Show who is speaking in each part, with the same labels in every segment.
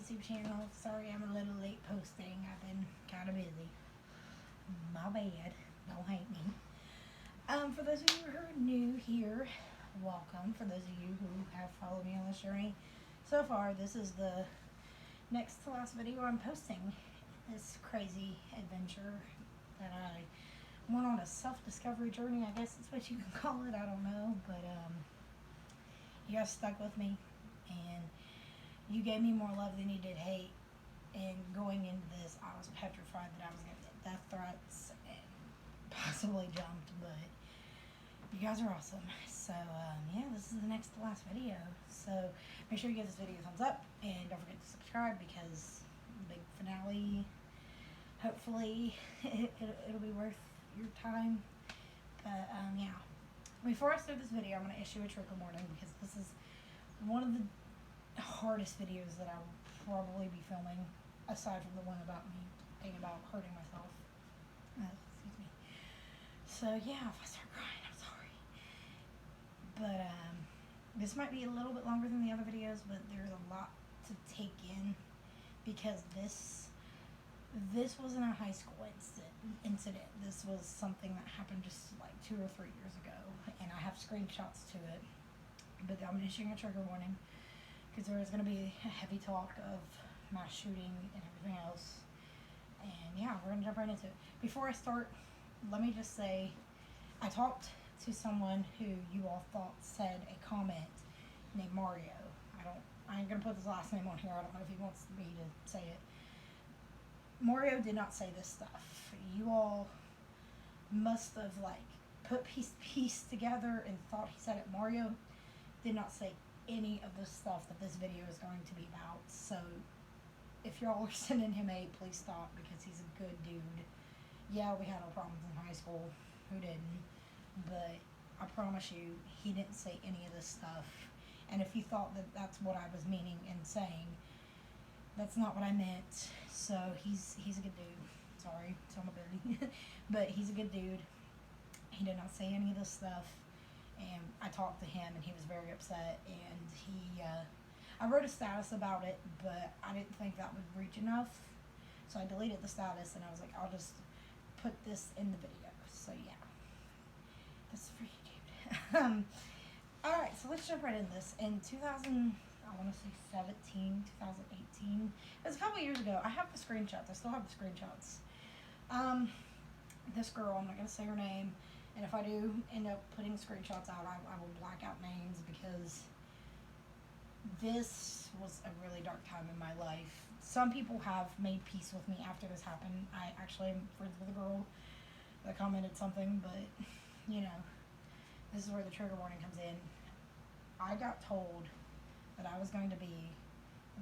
Speaker 1: YouTube channel. Sorry I'm a little late posting. I've been kind of busy. My bad. Don't hate me. For those of you who are new here, welcome. For those of you who have followed me on this journey so far, this is the next to last video I'm posting. This crazy adventure that I went on a self-discovery journey, I guess that's what you can call it. I don't know, but you guys stuck with me, and you gave me more love than you did hate. And going into this, I was petrified that I was going to get death threats and possibly jumped, but you guys are awesome. So yeah, this is the next to last video. So make sure you give this video a thumbs up, and don't forget to subscribe, because the big finale, hopefully it'll be worth your time. But yeah, before I start this video, I'm going to issue a trigger warning, because this is one of the hardest videos that I will probably be filming, aside from the one about me thinking about hurting myself. Excuse me. So yeah, if I start crying, I'm sorry. But this might be a little bit longer than the other videos, but there's a lot to take in, because this wasn't a high school incident. This was something that happened just like 2 or 3 years ago, and I have screenshots to it. But I'm issuing a trigger warning, because there is going to be a heavy talk of mass shooting and everything else. And yeah, we're going to jump right into it. Before I start, let me just say, I talked to someone who you all thought said a comment named Mario. I ain't going to put his last name on here. I don't know if he wants me to say it. Mario did not say this stuff. You all must have put piece together and thought he said it. Mario did not say any of the stuff that this video is going to be about. So if y'all are sending him hate, please stop, because he's a good dude. Yeah, we had our problems in high school. Who didn't? But I promise you, he didn't say any of this stuff. And if you thought that that's what I was meaning and saying, that's not what I meant. So he's a good dude. Sorry, tell my Billy. But he's a good dude. He did not say any of this stuff. And I talked to him, and he was very upset, and I wrote a status about it, but I didn't think that would reach enough, so I deleted the status, and I was like, I'll just put this in the video. So yeah, this is for you, dude. Alright, so let's jump right into this. In 2000, I want to say 2018, it was a couple years ago. I have the screenshots. I still have the screenshots. This girl, I'm not going to say her name, and if I do end up putting screenshots out, I will black out names, because this was a really dark time in my life. Some people have made peace with me after this happened. I actually am friends with a girl that commented something, but, you know, this is where the trigger warning comes in. I got told that I was going to be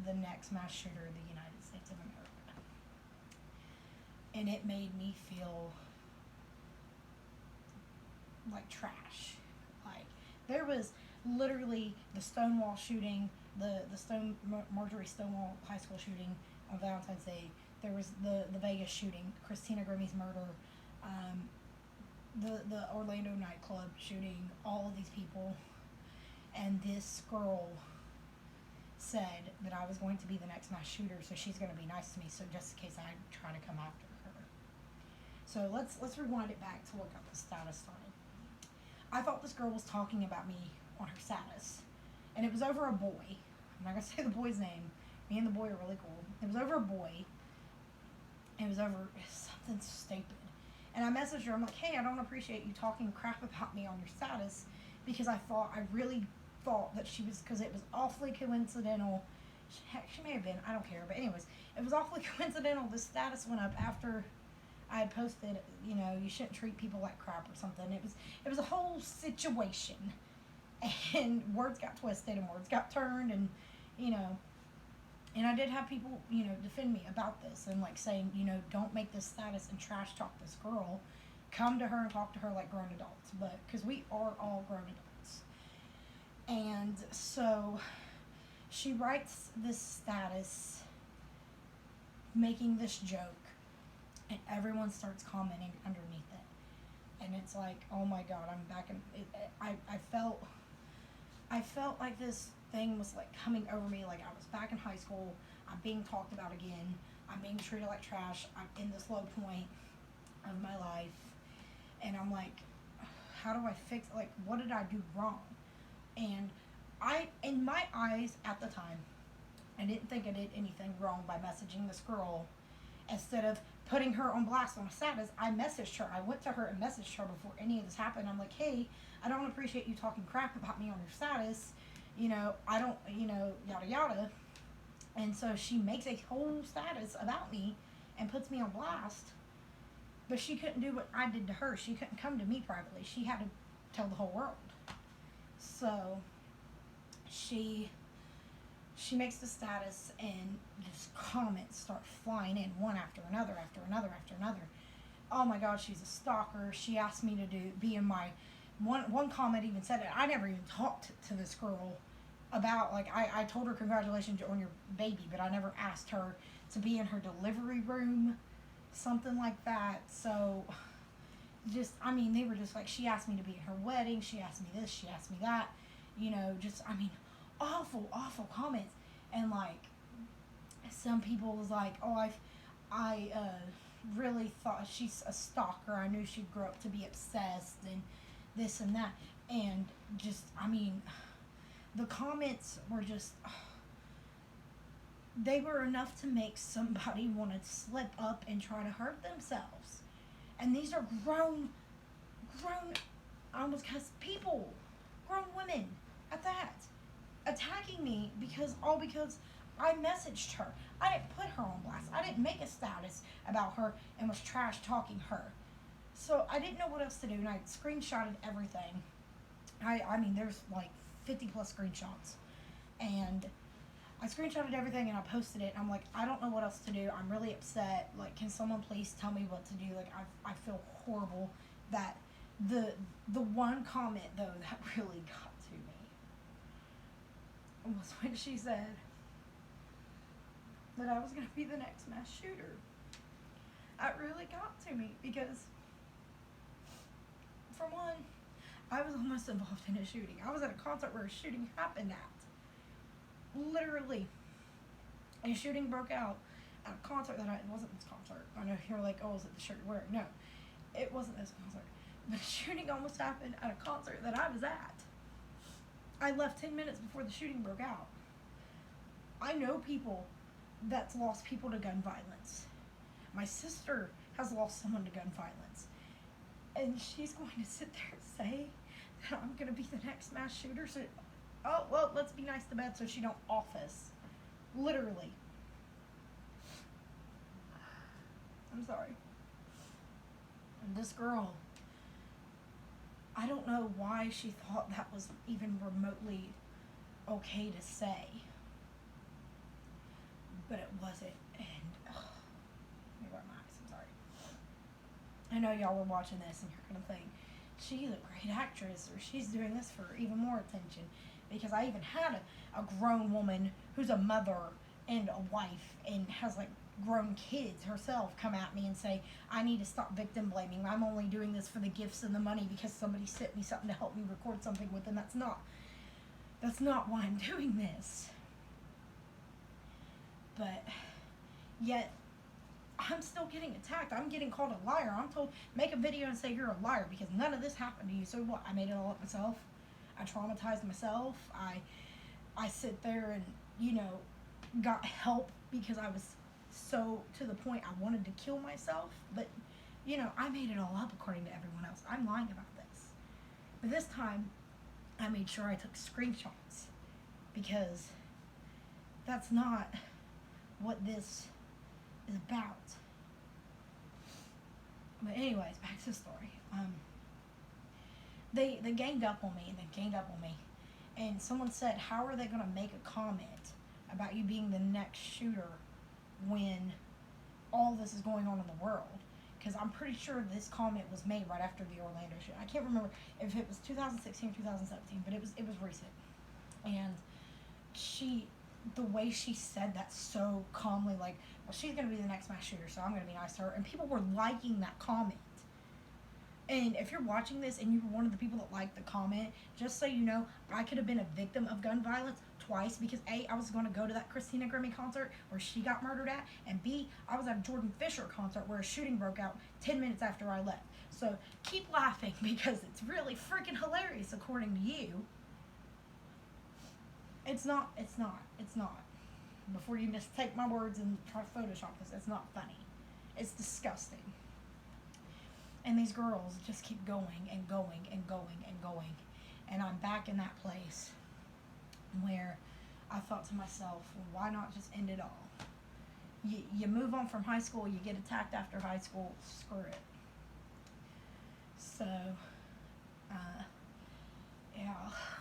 Speaker 1: the next mass shooter of the United States of America. And it made me feel like trash. Like, there was literally the Stonewall shooting, the Marjorie Stonewall High School shooting on Valentine's Day. There was the Vegas shooting, Christina Grimmie's murder, the Orlando nightclub shooting, all of these people. And this girl said that I was going to be the next mass shooter, so she's going to be nice to me, so just in case I try to come after her. So let's rewind it back to look up the status started. I thought this girl was talking about me on her status, and it was over a boy. I'm not going to say the boy's name. Me and the boy are really cool. It was over a boy. It was over something stupid. And I messaged her. I'm like, hey, I don't appreciate you talking crap about me on your status, because I really thought that she was, because it was awfully coincidental. Heck, she may have been. I don't care. But anyways, it was awfully coincidental. The status went up after I had posted, you know, you shouldn't treat people like crap or something. It was a whole situation, and words got twisted and words got turned, and, you know, and I did have people, you know, defend me about this, and saying, you know, don't make this status and trash talk this girl. Come to her and talk to her like grown adults, but because we are all grown adults. And so she writes this status making this joke, and everyone starts commenting underneath it, and it's like, oh my god, I'm back in it. I felt like this thing was coming over me, like I was back in high school. I'm being talked about again. I'm being treated like trash. I'm in this low point of my life. And I'm like, how do I fix, like, what did I do wrong? And in my eyes at the time, I didn't think I did anything wrong by messaging this girl. Instead of putting her on blast on a status, I messaged her. I went to her and messaged her before any of this happened. I'm like, hey, I don't appreciate you talking crap about me on your status. I don't, yada yada. And so she makes a whole status about me and puts me on blast. But she couldn't do what I did to her. She couldn't come to me privately. She had to tell the whole world. So she makes the status, and just comments start flying in one after another, after another, after another. Oh my God, she's a stalker. She asked me to be in my one comment even said it. I never even talked to this girl about, like, I told her congratulations on your baby, but I never asked her to be in her delivery room, something like that. So they were just like, she asked me to be at her wedding, she asked me this, she asked me that, awful comments. And like, some people was like, oh, I really thought she's a stalker. I knew she'd grow up to be obsessed and this and that. And just, the comments were just, they were enough to make somebody want to slip up and try to hurt themselves. And these are grown, I almost cuss people, grown women at that, attacking me because I messaged her. I didn't put her on blast. I didn't make a status about her and was trash talking her. So I didn't know what else to do, and I screenshotted everything. There's like 50 plus screenshots, and I screenshotted everything and I posted it. And I'm like, I don't know what else to do. I'm really upset. Like, can someone please tell me what to do? Like, I feel horrible. That the one comment though that really got to me was when she said that I was gonna be the next mass shooter. That really got to me because, for one, I was almost involved in a shooting. I was at a concert where a shooting happened at. Literally. A shooting broke out at a concert it wasn't this concert. I know you're like, oh, is it the shirt you're wearing? No, it wasn't this concert. But a shooting almost happened at a concert that I was at. I left 10 minutes before the shooting broke out. I know people that's lost people to gun violence. My sister has lost someone to gun violence. And she's going to sit there and say that I'm going to be the next mass shooter. So, oh, well, let's be nice to Beth so she don't office. Literally. I'm sorry. And this girl, I don't know why she thought that was even remotely okay to say. But it wasn't. And, let me wipe my eyes, I'm sorry. I know y'all were watching this and you're going to think, she's a great actress, or she's doing this for even more attention. Because I even had a grown woman who's a mother and a wife and has like grown kids herself come at me and say, I need to stop victim blaming. I'm only doing this for the gifts and the money because somebody sent me something to help me record something with, and that's not why I'm doing this. But yet I'm still getting attacked. I'm getting called a liar. I'm told, make a video and say you're a liar because none of this happened to you. So what? I made it all up myself. I traumatized myself. I sit there and, got help because I was so to the point I wanted to kill myself. But, I made it all up according to everyone else. I'm lying about this. But this time, I made sure I took screenshots because that's not what this is about. But anyways, back to the story. They ganged up on me, and someone said, how are they going to make a comment about you being the next shooter when all this is going on in the world? Because I'm pretty sure this comment was made right after the Orlando shooting. I can't remember if it was 2016 or 2017, but it was recent. And the way she said that so calmly, like, well, she's going to be the next mass shooter, so I'm going to be nice to her. And people were liking that comment. And if you're watching this and you were one of the people that liked the comment, just so you know, I could have been a victim of gun violence twice because A, I was going to go to that Christina Grimmie concert where she got murdered at, and B, I was at a Jordan Fisher concert where a shooting broke out 10 minutes after I left. So keep laughing because it's really freaking hilarious according to you. It's not. Before you just take my words and try to Photoshop this, it's not funny. It's disgusting. And these girls just keep going and going and going and going. And I'm back in that place where I thought to myself, well, why not just end it all? You move on from high school, you get attacked after high school, screw it. So, yeah,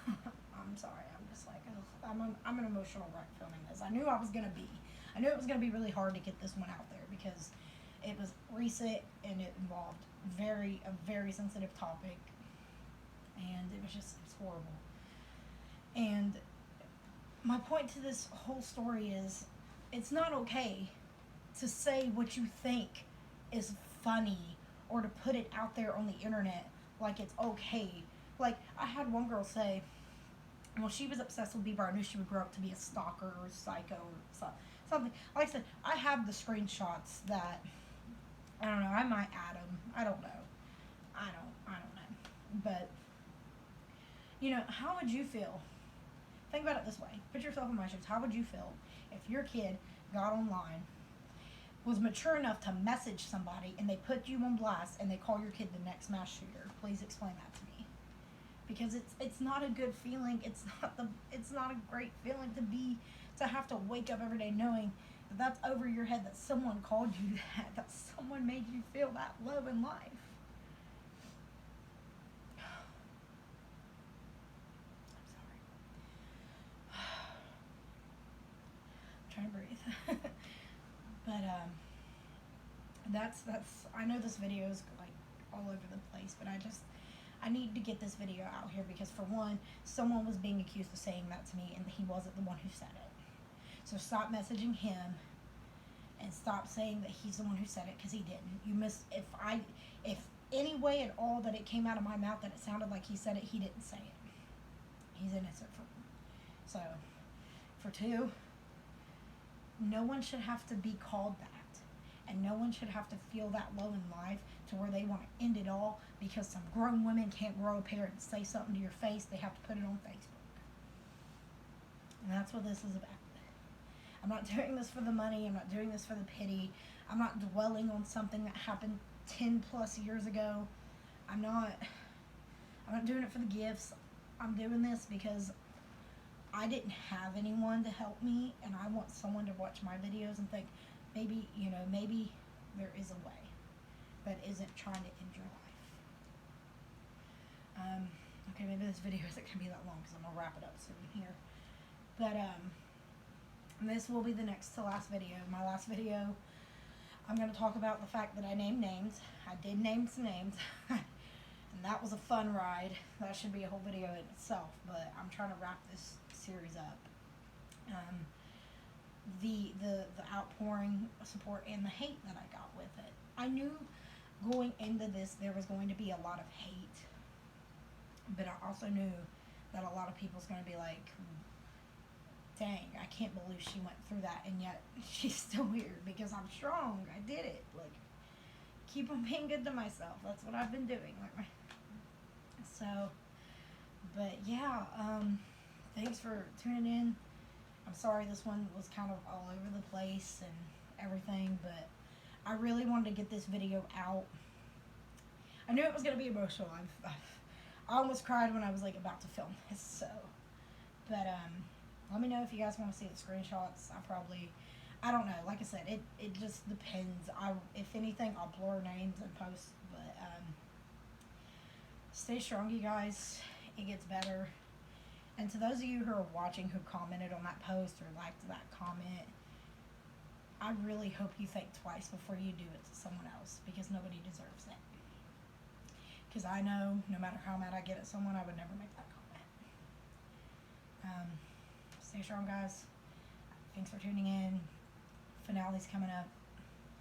Speaker 1: I'm sorry. I'm just like, ugh, I'm an emotional wreck filming this. I knew it was going to be really hard to get this one out there because it was recent and it involved a very sensitive topic, and it's horrible. And my point to this whole story is, it's not okay to say what you think is funny or to put it out there on the internet like it's okay. Like, I had one girl say, well, she was obsessed with Bieber. I knew she would grow up to be a stalker or psycho or something. Like I said, I have the screenshots that, I don't know, I might add them. I don't know. I don't know. But, you know, how would you feel? Think about it this way. Put yourself in my shoes. How would you feel if your kid got online, was mature enough to message somebody, and they put you on blast, and they call your kid the next mass shooter? Please explain that to me. Because it's not a good feeling. It's not a great feeling to have to wake up every day knowing that that's over your head, that someone called you that someone made you feel that low in life. Trying to breathe. But that's I know this video is like all over the place, but I need to get this video out here because, for one, someone was being accused of saying that to me and he wasn't the one who said it. So stop messaging him and stop saying that he's the one who said it, because he didn't. If any way at all that it came out of my mouth that it sounded like he said it, he didn't say it. He's innocent for me. So, for two, no one should have to be called that, and no one should have to feel that low in life to where they want to end it all because some grown women can't grow a pair and say something to your face. They have to put it on Facebook. And that's what this is about. I'm not doing this for the money. I'm not doing this for the pity. I'm not dwelling on something that happened 10 plus years ago. I'm not doing it for the gifts. I'm doing this because I didn't have anyone to help me, and I want someone to watch my videos and think, maybe there is a way that isn't trying to end your life. Okay, maybe this video isn't going to be that long because I'm going to wrap it up soon here. But, this will be the next to last video. My last video, I'm going to talk about the fact that I named names. I did name some names. And that was a fun ride. That should be a whole video in itself, but I'm trying to wrap this series up. The outpouring support and the hate that I got with it. I knew going into this there was going to be a lot of hate, but I also knew that a lot of people's going to be like, dang, I can't believe she went through that, and yet she's still here because I'm strong. I did it. Like, keep on being good to myself. That's what I've been doing. So, but yeah, thanks for tuning in. I'm sorry this one was kind of all over the place and everything, but I really wanted to get this video out. I knew it was going to be emotional. I almost cried when I was like about to film this, so, but let me know if you guys want to see the screenshots. I don't know, like I said, it just depends. If anything, I'll blur names and post, but stay strong, you guys. It gets better. And to those of you who are watching who commented on that post or liked that comment, I really hope you think twice before you do it to someone else, because nobody deserves it. Because I know no matter how mad I get at someone, I would never make that comment. Stay strong, guys. Thanks for tuning in. Finale's coming up.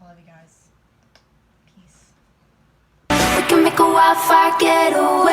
Speaker 1: I love you guys. Peace.
Speaker 2: We can make a wildfire get away.